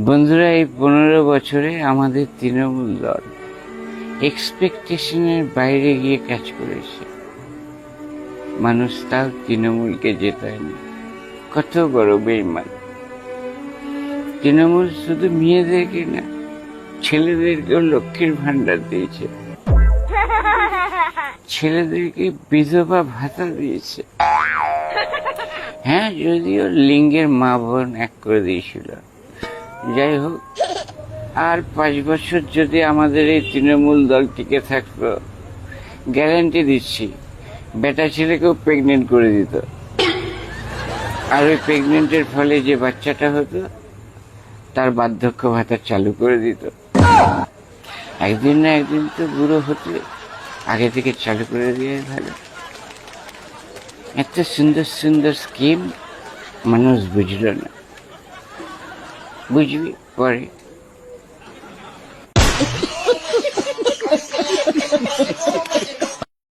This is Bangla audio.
বন্ধুরা, এই 15 বছরে আমাদের তৃণমূল দল এক্সপেকটেশনের বাইরে গিয়ে কাজ করেছে। মানুষ তাও তৃণমূলকে জেতায়নি। কত বড় বেইমান! তৃণমূল শুধু মেয়েদেরকে না, ছেলেদেরকেও লক্ষ্মীর ভান্ডার দিয়েছে, ছেলেদেরকে বিধবা ভাতা দিয়েছে। হ্যাঁ, যদিও লিঙ্গের মা বোন এক করে দিয়েছিল। যাই হোক, আর 5 বছর যদি আমাদের এই তৃণমূল দল টিকে থাকতো, গ্যারান্টি দিচ্ছি বেটা ছেলেকেও প্রেগনেন্ট করে দিত। আর ওই প্রেগনেন্টের ফলে যে বাচ্চাটা হতো তার বার্ধক্য ভাতা চালু করে দিত। একদিন না একদিন তো বুড়ো হতে, আগে থেকে চালু করে দিয়ে ভালো। এত সুন্দর সুন্দর স্কিম মানুষ বুঝল না, বুঝবি পরে।